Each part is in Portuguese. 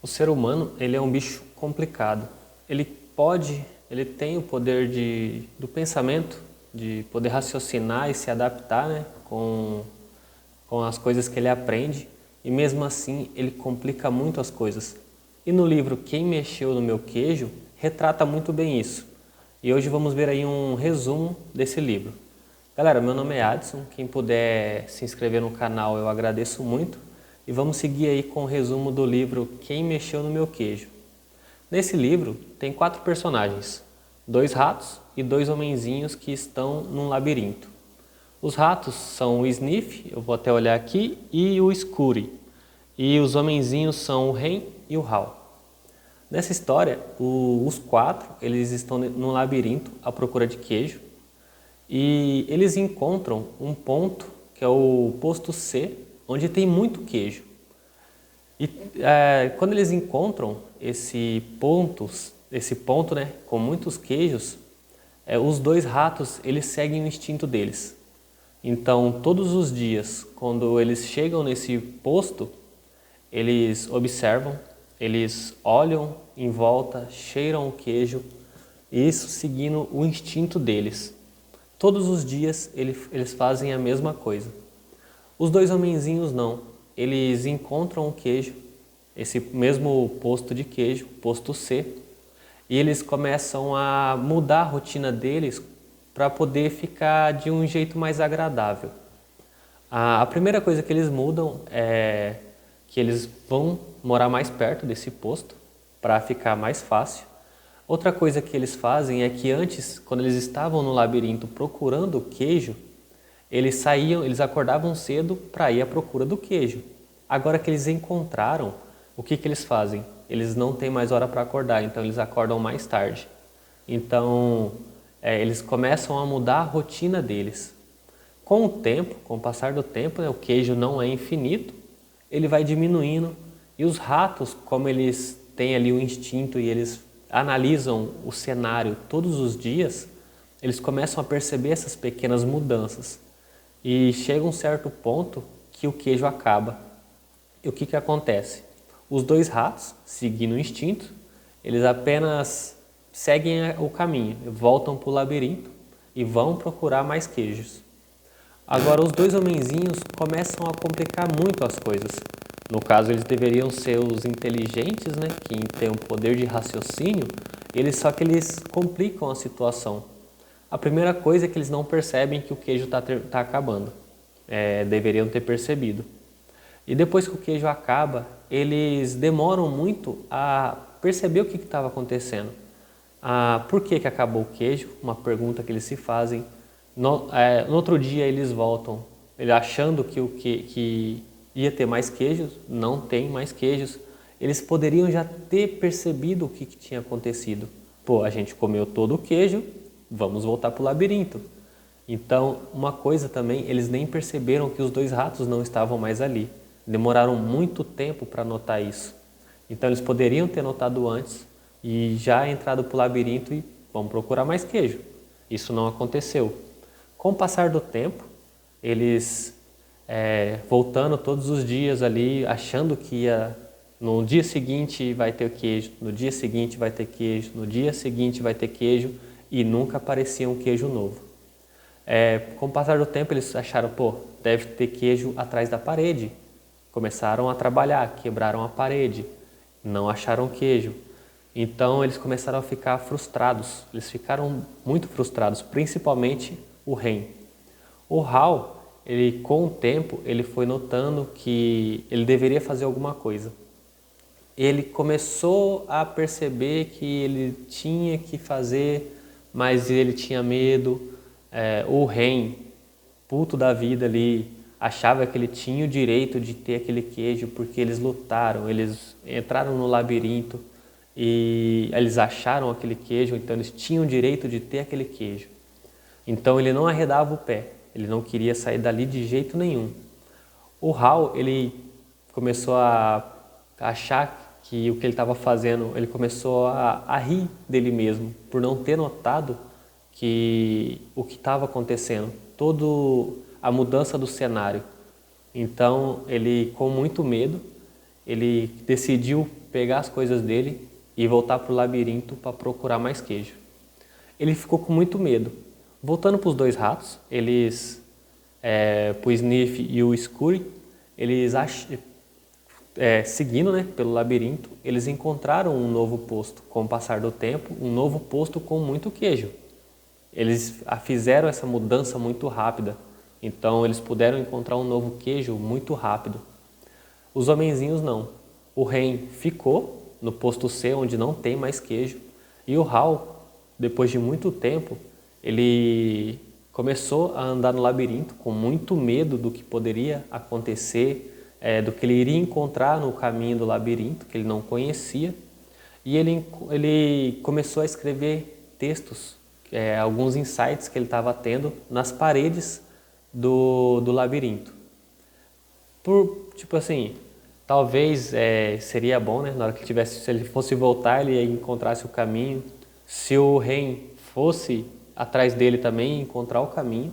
O ser humano, ele é um bicho complicado. Ele tem o poder do pensamento, de poder raciocinar e se adaptar, né, com as coisas que ele aprende, e mesmo assim ele complica muito as coisas. E no livro Quem Mexeu no Meu Queijo, retrata muito bem isso. E hoje vamos ver aí um resumo desse livro. Galera, meu nome é Adson, quem puder se inscrever no canal eu agradeço muito. E vamos seguir aí com o resumo do livro Quem Mexeu no Meu Queijo. Nesse livro tem 4 personagens, 2 ratos e 2 homenzinhos que estão num labirinto. Os ratos são o Sniff, eu vou até olhar aqui, e o Scurry. E os homenzinhos são o Hen e o Hal. Nessa história, os 4 eles estão num labirinto à procura de queijo e eles encontram um ponto que é o posto C, onde tem muito queijo. E quando eles encontram esse ponto, né, com muitos queijos, os 2 ratos eles seguem o instinto deles. Então, todos os dias, quando eles chegam nesse posto, eles observam, eles olham em volta, cheiram o queijo, isso seguindo o instinto deles. Todos os dias eles fazem a mesma coisa. Os 2 homenzinhos não, eles encontram o queijo, esse mesmo posto de queijo, posto C, e eles começam a mudar a rotina deles para poder ficar de um jeito mais agradável. A primeira coisa que eles mudam é que eles vão morar mais perto desse posto para ficar mais fácil. Outra coisa que eles fazem é que antes, quando eles estavam no labirinto procurando o queijo, eles acordavam cedo para ir à procura do queijo. Agora que eles encontraram, o que eles fazem? Eles não têm mais hora para acordar, então eles acordam mais tarde. Então, eles começam a mudar a rotina deles. Com o tempo, com o passar do tempo, né, o queijo não é infinito, ele vai diminuindo e os ratos, como eles têm ali o instinto e eles analisam o cenário todos os dias, eles começam a perceber essas pequenas mudanças. E chega um certo ponto que o queijo acaba. E o que acontece? Os 2 ratos, seguindo o instinto, eles apenas seguem o caminho, voltam para o labirinto e vão procurar mais queijos. Agora, os 2 homenzinhos começam a complicar muito as coisas. No caso, eles deveriam ser os inteligentes, né, que têm o poder de raciocínio, só que eles complicam a situação. A primeira coisa é que eles não percebem que o queijo está acabando. Deveriam ter percebido. E depois que o queijo acaba, eles demoram muito a perceber o que estava acontecendo. Por que acabou o queijo? Uma pergunta que eles se fazem. No outro dia eles voltam, achando que ia ter mais queijos, não tem mais queijos. Eles poderiam já ter percebido o que tinha acontecido. Pô, a gente comeu todo o queijo, vamos voltar para o labirinto. Então, uma coisa também, eles nem perceberam que os 2 ratos não estavam mais ali. Demoraram muito tempo para notar isso. Então, eles poderiam ter notado antes e já entrado para o labirinto e vamos procurar mais queijo. Isso não aconteceu. Com o passar do tempo, eles voltando todos os dias ali, achando que no dia seguinte vai ter queijo, no dia seguinte vai ter queijo, no dia seguinte vai ter queijo e nunca aparecia um queijo novo. Com o passar do tempo eles acharam, pô, deve ter queijo atrás da parede. Começaram a trabalhar, quebraram a parede, não acharam queijo. Então eles começaram a ficar frustrados, eles ficaram muito frustrados, principalmente o Hen. O Hal, com o tempo, ele foi notando que ele deveria fazer alguma coisa. Ele começou a perceber que ele tinha que fazer, mas ele tinha medo. O Hen, puto da vida ali, achava que ele tinha o direito de ter aquele queijo porque eles lutaram, eles entraram no labirinto e eles acharam aquele queijo, então eles tinham o direito de ter aquele queijo. Então ele não arredava o pé, ele não queria sair dali de jeito nenhum. O Hal, ele começou a achar que o que ele estava fazendo, ele começou a rir dele mesmo, por não ter notado que o que estava acontecendo, toda a mudança do cenário. Então ele, com muito medo, ele decidiu pegar as coisas dele e voltar para o labirinto para procurar mais queijo. Ele ficou com muito medo. Voltando para os dois ratos, para o Sniff e o Scurry, seguindo, né, pelo labirinto, eles encontraram um novo posto. Com o passar do tempo, um novo posto com muito queijo. Eles fizeram essa mudança muito rápida, então eles puderam encontrar um novo queijo muito rápido. Os homenzinhos não. O Ren ficou no posto C, onde não tem mais queijo, e o Hal, depois de muito tempo, ele começou a andar no labirinto com muito medo do que poderia acontecer, do que ele iria encontrar no caminho do labirinto, que ele não conhecia, e ele começou a escrever textos, alguns insights que ele estava tendo nas paredes do labirinto. Tipo assim, talvez seria bom, né, na hora que se ele fosse voltar, ele encontrasse o caminho. Se o Ren fosse atrás dele também encontrar o caminho.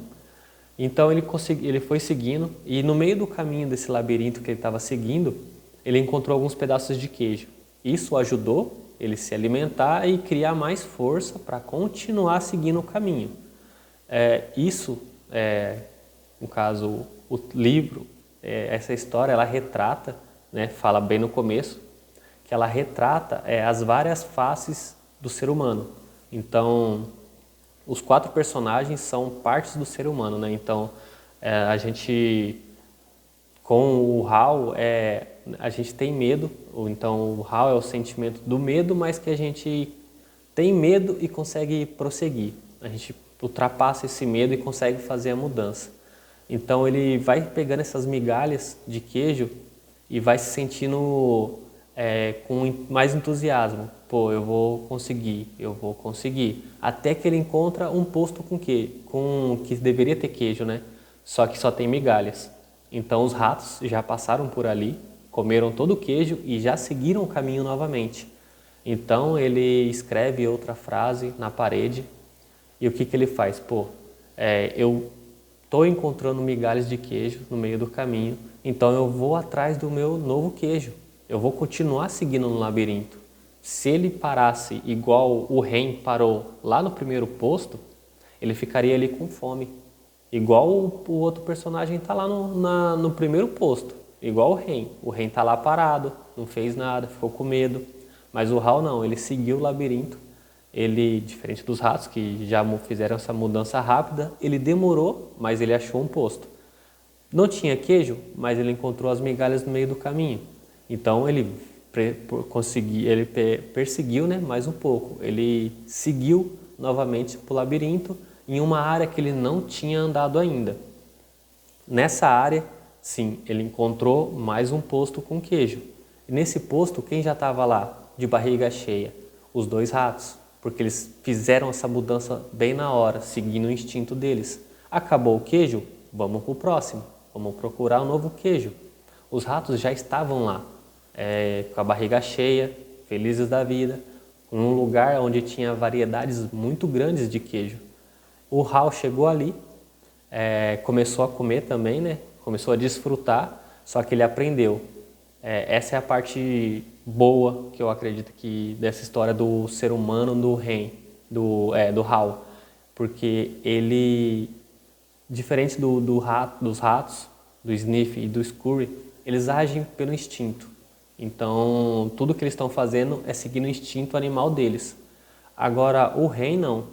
Então ele foi seguindo e no meio do caminho desse labirinto que ele estava seguindo, ele encontrou alguns pedaços de queijo. Isso ajudou ele se alimentar e criar mais força para continuar seguindo o caminho. No caso, o livro, essa história, ela retrata, né, fala bem no começo, que ela retrata as várias faces do ser humano. Então, os 4 personagens são partes do ser humano, né? Então, a gente, com o Hal, a gente tem medo. Então, o Hal é o sentimento do medo, mas que a gente tem medo e consegue prosseguir. A gente ultrapassa esse medo e consegue fazer a mudança. Então, ele vai pegando essas migalhas de queijo e vai se sentindo com mais entusiasmo. Pô, eu vou conseguir. Até que ele encontra um posto que deveria ter queijo, né? Só que só tem migalhas. Então os ratos já passaram por ali, comeram todo o queijo e já seguiram o caminho novamente. Então ele escreve outra frase na parede e o que ele faz? Pô, eu estou encontrando migalhas de queijo no meio do caminho, então eu vou atrás do meu novo queijo. Eu vou continuar seguindo no labirinto. Se ele parasse igual o Ren parou lá no primeiro posto, ele ficaria ali com fome. Igual o outro personagem está lá no primeiro posto, igual o Ren. O Ren está lá parado, não fez nada, ficou com medo. Mas o Hal não, ele seguiu o labirinto. Ele, diferente dos ratos que já fizeram essa mudança rápida, ele demorou, mas ele achou um posto. Não tinha queijo, mas ele encontrou as migalhas no meio do caminho. Então ele perseguiu, né, mais um pouco. Ele seguiu novamente para o labirinto em uma área que ele não tinha andado ainda. Nessa área, sim, ele encontrou mais um posto com queijo. E nesse posto, quem já estava lá de barriga cheia? Os 2 ratos, porque eles fizeram essa mudança bem na hora, seguindo o instinto deles. Acabou o queijo? Vamos para o próximo. Vamos procurar um novo queijo. Os ratos já estavam lá, com a barriga cheia, felizes da vida, num lugar onde tinha variedades muito grandes de queijo. O Hal chegou ali, começou a comer também, né? Começou a desfrutar, só que ele aprendeu. Essa é a parte boa que eu acredito que dessa história do ser humano do Ren, do Hal, porque ele, diferente dos ratos, do Sniff e do Scurry, eles agem pelo instinto. Então, tudo que eles estão fazendo é seguindo o instinto animal deles. Agora, o Ren não.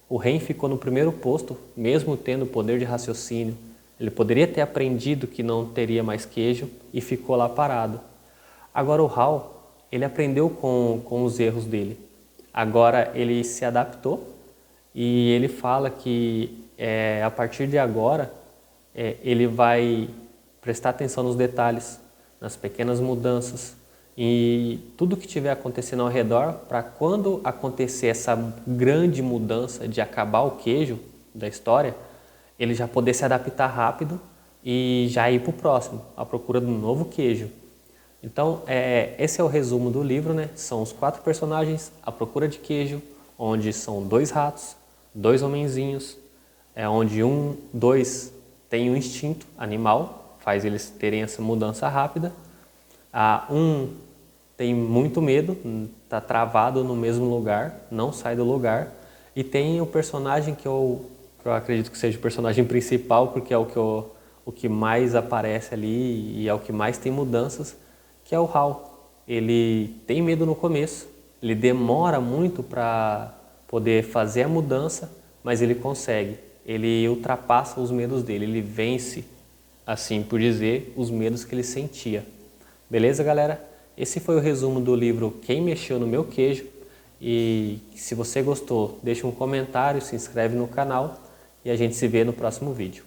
O Ren ficou no primeiro posto, mesmo tendo poder de raciocínio. Ele poderia ter aprendido que não teria mais queijo e ficou lá parado. Agora, o Hal, ele aprendeu com os erros dele. Agora, ele se adaptou e ele fala que, a partir de agora, ele vai prestar atenção nos detalhes, nas pequenas mudanças e tudo que estiver acontecendo ao redor, para quando acontecer essa grande mudança de acabar o queijo da história, ele já poder se adaptar rápido e já ir para o próximo, à procura de um novo queijo. Então, esse é o resumo do livro, né? São os 4 personagens à procura de queijo, onde são 2 ratos, 2 homenzinhos, onde 2 tem um instinto animal, faz eles terem essa mudança rápida. Um tem muito medo, está travado no mesmo lugar, não sai do lugar. E tem o personagem que eu acredito que seja o personagem principal, porque é o que mais aparece ali e é o que mais tem mudanças, que é o Hal. Ele tem medo no começo, ele demora muito para poder fazer a mudança, mas ele consegue. Ele ultrapassa os medos dele, ele vence, assim por dizer, os medos que ele sentia. Beleza, galera? Esse foi o resumo do livro Quem Mexeu no Meu Queijo. E se você gostou, deixa um comentário, se inscreve no canal e a gente se vê no próximo vídeo.